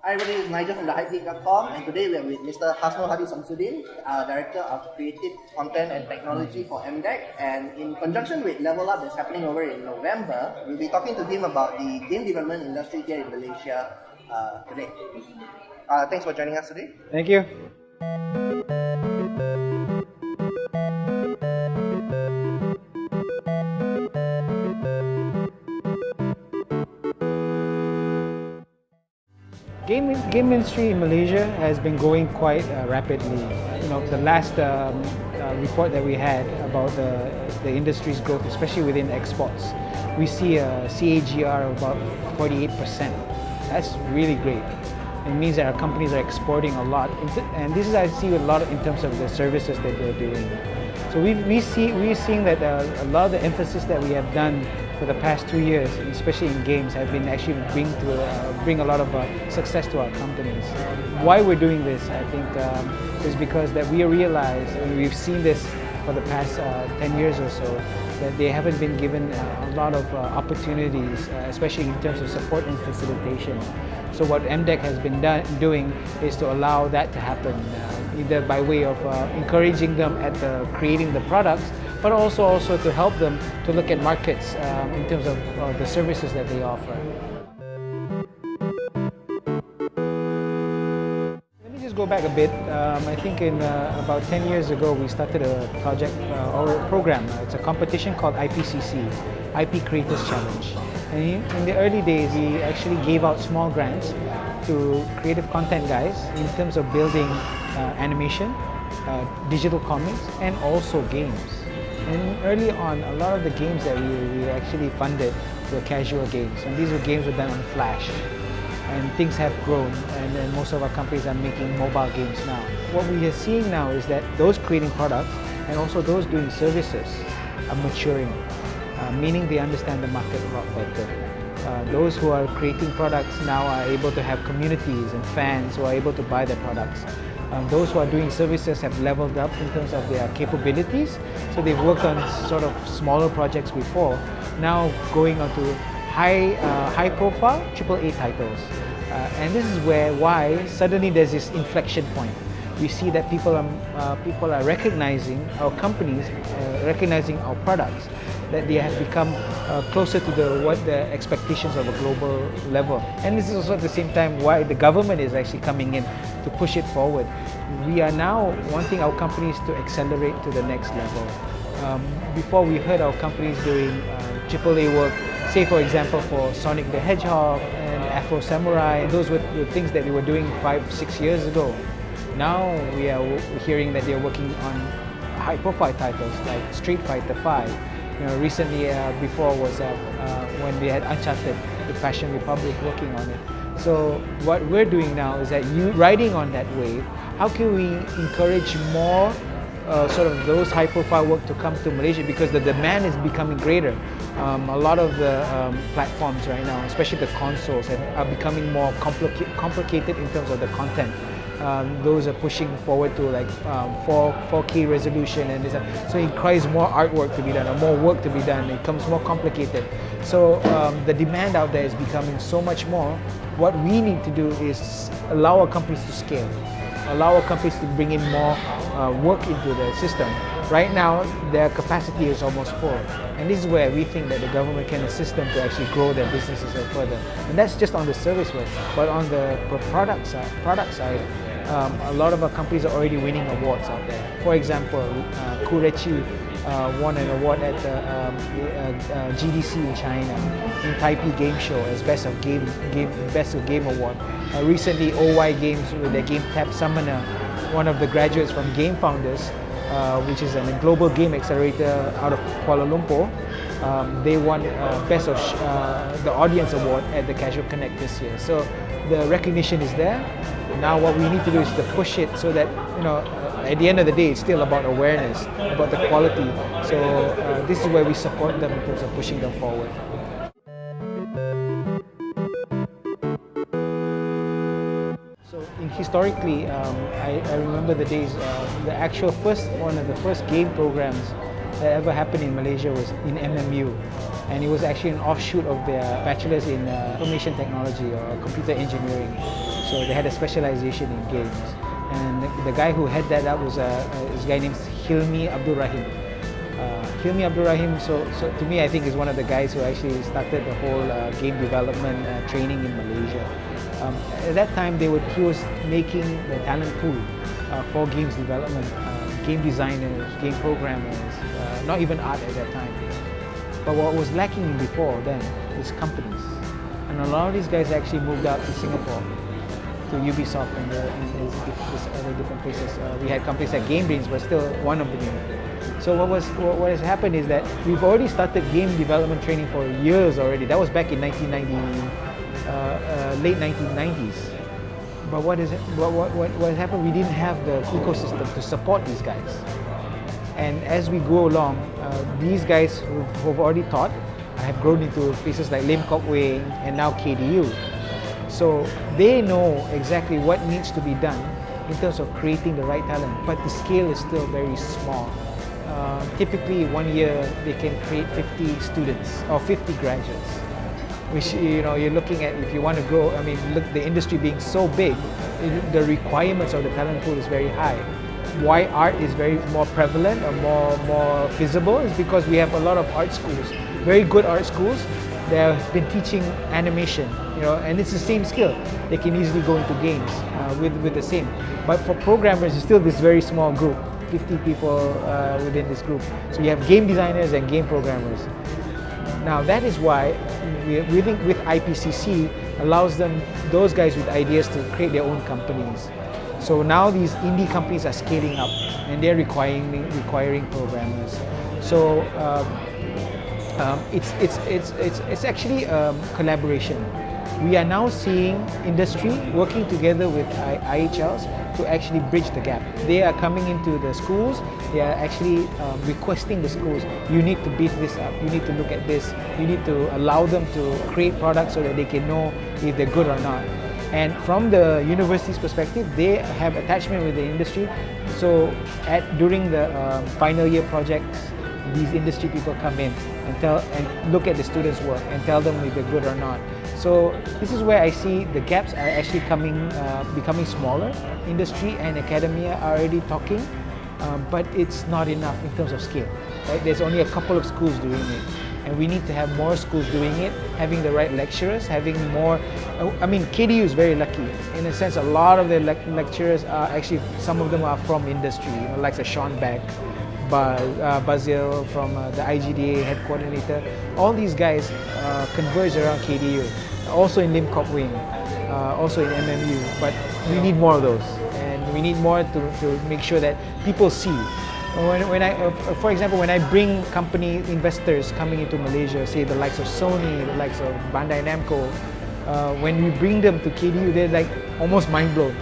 Hi everybody, it's Nigel from thehypegeek.com, and today we are with Mr. Hasnul Hadi Samsudin, Director of Creative Content and Technology for MDEC, and in conjunction with Level Up that's happening over in November, we'll be talking to him about the game development industry here in Malaysia today. Thanks for joining us today. Thank you. Game industry in Malaysia has been growing quite rapidly. You know, the last report that we had about the industry's growth, especially within exports, we see a CAGR of about 48%. That's really great. It means that our companies are exporting a lot, and this is I see a lot in terms of the services that they're doing. So we're seeing that a lot of the emphasis that we have done for the past 2 years, especially in games, have been actually bring a lot of success to our companies. Why we're doing this, I think, is because that we realize, and we've seen this for the past 10 years or so, that they haven't been given a lot of opportunities, especially in terms of support and facilitation. So what MDEC has been doing is to allow that to happen, either by way of encouraging them at creating the products, but also to help them to look at markets in terms of the services that they offer. Let me just go back a bit. I think in about 10 years ago we started a project or a program. It's a competition called IPCC, IP Creators Challenge. And in the early days we actually gave out small grants to creative content guys in terms of building animation, digital comics, and also games. And early on, a lot of the games that we actually funded were casual games, and these were games were done on Flash. And things have grown, and then most of our companies are making mobile games now. What we are seeing now is that those creating products and also those doing services are maturing, meaning they understand the market a lot better. Those who are creating products now are able to have communities and fans who are able to buy their products. Those who are doing services have leveled up in terms of their capabilities. So they've worked on sort of smaller projects before, now going on to high profile AAA titles. And this is why suddenly there's this inflection point. We see that people are recognizing our companies, recognizing our products, that they have become closer to what the expectations of a global level. And this is also at the same time why the government is actually coming in to push it forward. We are now wanting our companies to accelerate to the next level. Before we heard our companies doing AAA work, say for example for Sonic the Hedgehog and Afro Samurai, those were the things that they were doing 5-6 years ago. Now we are hearing that they're working on high-profile titles like Street Fighter 5. You know, recently before was when we had Uncharted, the Passion Republic working on it. So what we're doing now is that riding on that wave, how can we encourage more sort of those high-profile work to come to Malaysia, because the demand is becoming greater. A lot of the platforms right now, especially the consoles, are becoming more complicated in terms of the content. Those are pushing forward to like 4K resolution, and so it requires more artwork to be done or more work to be done. It becomes more complicated. So the demand out there is becoming so much more. What we need to do is allow our companies to scale, allow our companies to bring in more work into the system. Right now, their capacity is almost full, and this is where we think that the government can assist them to actually grow their businesses further. And that's just on the service work, but on the product side, a lot of our companies are already winning awards out there. For example, Kurechi won an award at the GDC in China, in Taipei Game Show as Best of Game Award. Recently, OY Games with their game Tap Summoner, one of the graduates from Game Founders, which is a global game accelerator out of Kuala Lumpur. They won Best of the Audience Award at the Casual Connect this year. So the recognition is there. Now what we need to do is to push it so that, you know, at the end of the day, it's still about awareness, about the quality. So this is where we support them in terms of pushing them forward. So historically, I remember the days, the actual one of the first game programs that ever happened in Malaysia was in MMU. And it was actually an offshoot of their bachelor's in information technology or computer engineering. So they had a specialization in games. And the guy who had that up was a guy named Hilmi Abdul Rahim. Hilmi Abdul Rahim, so to me, I think is one of the guys who actually started the whole game development training in Malaysia. At that time, he was making the talent pool for games development, game designers, game programmers, not even art at that time. But what was lacking before then is companies. And a lot of these guys actually moved out to Singapore, to Ubisoft and these other different places. We had companies like Game Brains, but still one of them. So what has happened is that we've already started game development training for years already. That was back in 1990, late 1990s. But what has happened? We didn't have the ecosystem to support these guys. And as we go along, these guys who've already taught have grown into places like Lim Kok Wing and now KDU. So they know exactly what needs to be done in terms of creating the right talent, but the scale is still very small. Typically, 1 year they can create 50 students or 50 graduates, which you're looking at. If you want to grow, I mean, look, the industry being so big, the requirements of the talent pool is very high. Why art is more prevalent or more visible is because we have a lot of art schools, very good art schools. They have been teaching animation, and it's the same skill. They can easily go into games with the same. But for programmers, it's still this very small group, 50 people within this group. So you have game designers and game programmers. Now that is why we think with IPCC allows those guys with ideas to create their own companies. So now these indie companies are scaling up and they're requiring programmers. So it's actually collaboration. We are now seeing industry working together with IHLs to actually bridge the gap. They are coming into the schools, they are actually requesting the schools, you need to beef this up, you need to look at this, you need to allow them to create products so that they can know if they're good or not. And from the university's perspective, they have attachment with the industry. So during the final year projects, these industry people come in and look at the students' work and tell them if they're good or not. So this is where I see the gaps are actually becoming smaller. Industry and academia are already talking, but it's not enough in terms of scale. Right? There's only a couple of schools doing it. And we need to have more schools doing it, having the right lecturers, having more. I mean, KDU is very lucky. In a sense, a lot of the lecturers are actually, some of them are from industry, like Sean Beck, Basil from the IGDA head coordinator. All these guys converge around KDU, also in Lim Kok Wing, also in MMU. But we need more of those, and we need more to make sure that people see. For example, when I bring company investors coming into Malaysia, say the likes of Sony, the likes of Bandai Namco, when we bring them to KDU, they're like almost mind blown.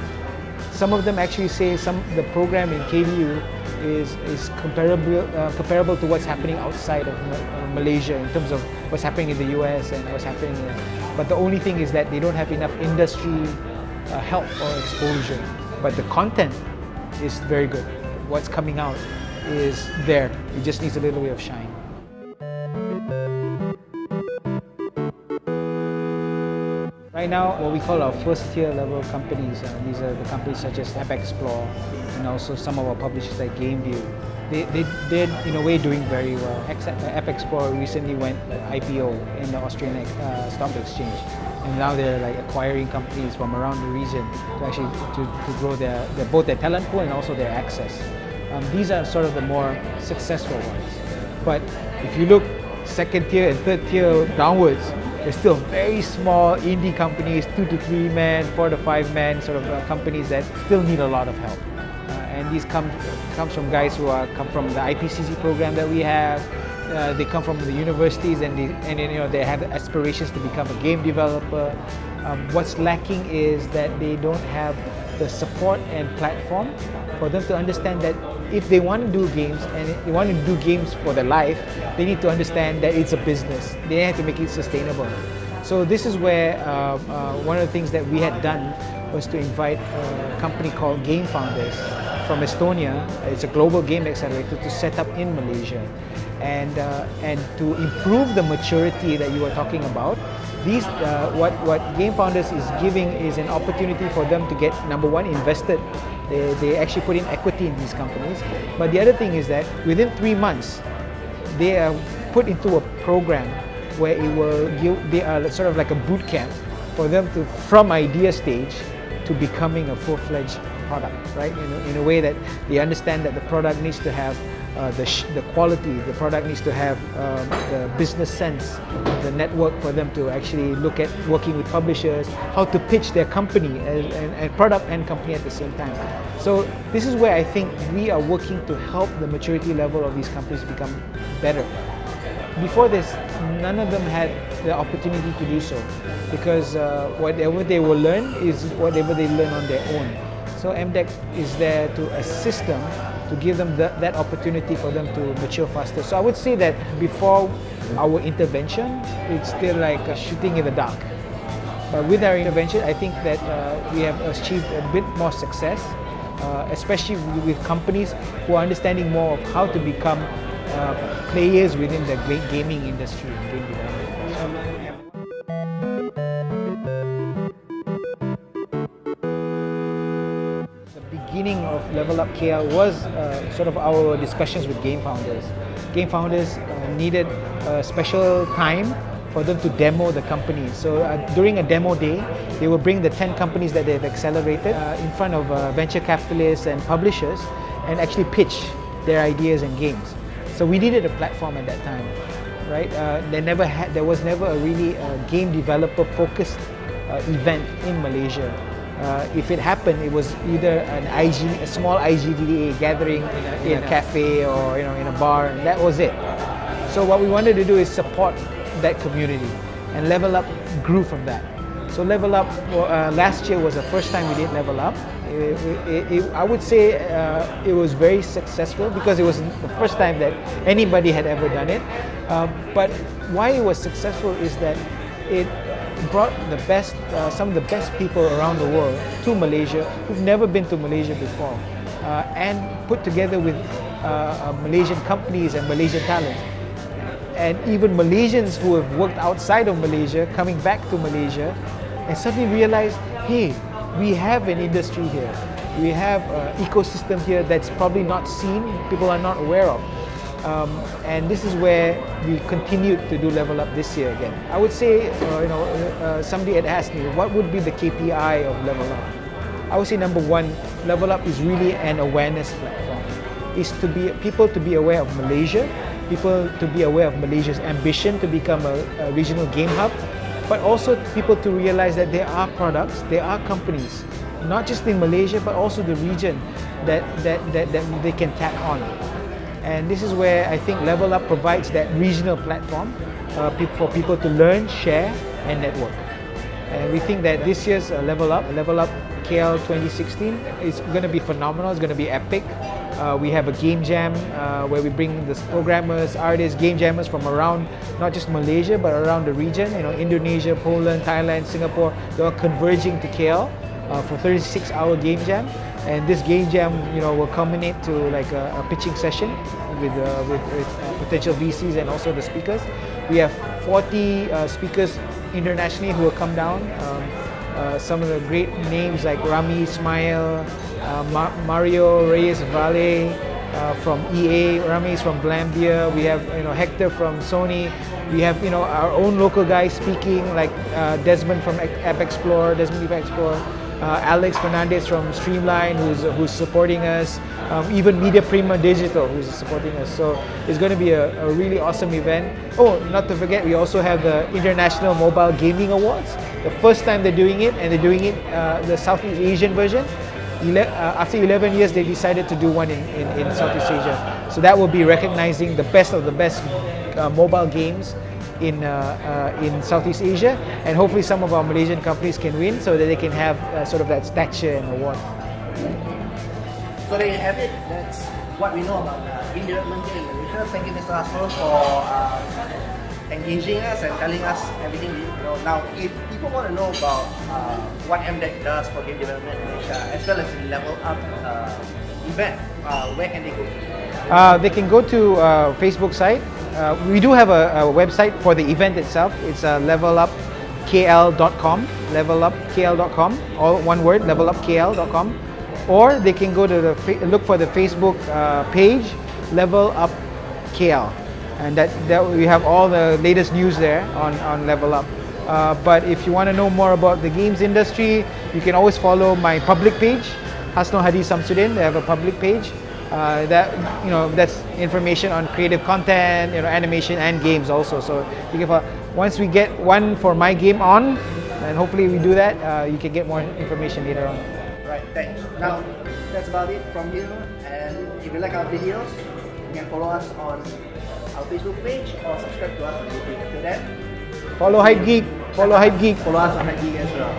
Some of them actually say the program in KDU is comparable to what's happening outside of Malaysia in terms of what's happening in the US and what's happening here. But the only thing is that they don't have enough industry help or exposure. But the content is very good. What's coming out is there. It just needs a little bit of shine. Right now, what we call our first tier level companies, these are the companies such as EduSpiral and also some of our publishers like GameView. They're in a way doing very well. EduSpiral recently went IPO in the Australian Stock Exchange, and now they're like acquiring companies from around the region to actually to grow both their talent pool and also their access. These are sort of the more successful ones. But if you look second tier and third tier downwards, there's still very small indie companies, 2 to 3 man, 4 to 5 man sort of companies that still need a lot of help. And these comes from guys who come from the IPCC program that we have. They come from the universities and they have aspirations to become a game developer. What's lacking is that they don't have the support and platform for them to understand that if they want to do games and they want to do games for their life, they need to understand that it's a business. They have to make it sustainable. So this is where one of the things that we had done was to invite a company called Game Founders from Estonia. It's a global game accelerator to set up in Malaysia. And to improve the maturity that you were talking about, what Game Founders is giving is an opportunity for them to get, number one, invested. They actually put in equity in these companies. But the other thing is that within 3 months, they are put into a program where it will they are sort of like a boot camp for them to, from idea stage to becoming a full-fledged product, right? In a way that they understand that the product needs to have the quality, the product needs to have the business sense, the network for them to actually look at working with publishers, how to pitch their company and product and company at the same time. So this is where I think we are working to help the maturity level of these companies become better. Before this, none of them had the opportunity to do so, because whatever they will learn is whatever they learn on their own. So MDEC is there to assist them, to give them that opportunity for them to mature faster. So I would say that before our intervention, it's still like shooting in the dark. But with our intervention, I think that we have achieved a bit more success, especially with companies who are understanding more of how to become players within the gaming industry and game development. The beginning of Level Up KL was sort of our discussions with Game Founders. Game Founders needed a special time for them to demo the companies. So during a demo day, they will bring the 10 companies that they've accelerated in front of venture capitalists and publishers and actually pitch their ideas and games. So we needed a platform at that time, right? There was never a really game developer focused event in Malaysia. If it happened, it was either a small IGDA gathering in a cafe or in a bar, and that was it. So what we wanted to do is support that community, and Level Up grew from that. So Level Up last year was the first time we did Level Up. I would say it was very successful because it was the first time that anybody had ever done it. But why it was successful is that it brought the best, some of the best people around the world to Malaysia who've never been to Malaysia before, and put together with Malaysian companies and Malaysian talents. And even Malaysians who have worked outside of Malaysia coming back to Malaysia and suddenly realize, hey, we have an industry here. We have an ecosystem here that's probably not seen, people are not aware of. And this is where we continued to do Level Up this year again. I would say, somebody had asked me, what would be the KPI of Level Up? I would say number one, Level Up is really an awareness platform. It's to be people to be aware of Malaysia, people to be aware of Malaysia's ambition to become a regional game hub, but also people to realize that there are products, there are companies, not just in Malaysia, but also the region that they can tap on. And this is where I think Level Up provides that regional platform for people to learn, share, and network. And we think that this year's Level Up KL 2016 is going to be phenomenal, it's going to be epic. We have a game jam where we bring the programmers, artists, game jammers from around not just Malaysia but around the region. Indonesia, Poland, Thailand, Singapore, they're all converging to KL for 36-hour game jam. And this game jam, will culminate to like a pitching session with potential VCs and also the speakers. We have 40 speakers internationally who will come down. Some of the great names like Rami Ismail, Mario Reyes Valle from EA, Rami is from Glambia. We have Hector from Sony. We have our own local guys speaking like Desmond from App Explorer, Desmond Eva Explorer. Alex Fernandez from Streamline, who's supporting us, even Media Prima Digital, who's supporting us. So it's going to be a really awesome event. Oh, not to forget, we also have the International Mobile Gaming Awards. The first time they're doing it, and they're doing it the Southeast Asian version. After 11 years, they decided to do one in Southeast Asia. So that will be recognizing the best of the best mobile games in Southeast Asia, and hopefully some of our Malaysian companies can win so that they can have sort of that stature and award. So there you have it. That's what we know about game development here in Malaysia. Thank you, Mr. Hasnul, for engaging us and telling us everything you know. Now, if people want to know about what MDEC does for game development in Malaysia, as well as the Level Up event, where can they go? They can go to Facebook site. We do have a website for the event itself. It's levelup.com. levelupkl.com, levelupkl.com, all one word, levelupkl.com, or they can go to look for the Facebook page, Level Up KL, and that we have all the latest news there on Level Up. But if you want to know more about the games industry, you can always follow my public page, Hasno Hadi Samsudin. They have a public page that's information on creative content, animation and games also. So you can once we get one for my game on, and hopefully we do that, you can get more information later on. Right, thanks. Now that's about it from here. And if you like our videos, you can follow us on our Facebook page or subscribe to us on YouTube. Till then, Follow Hype Geek. Follow Hype Geek. follow us on Hype Geek as well.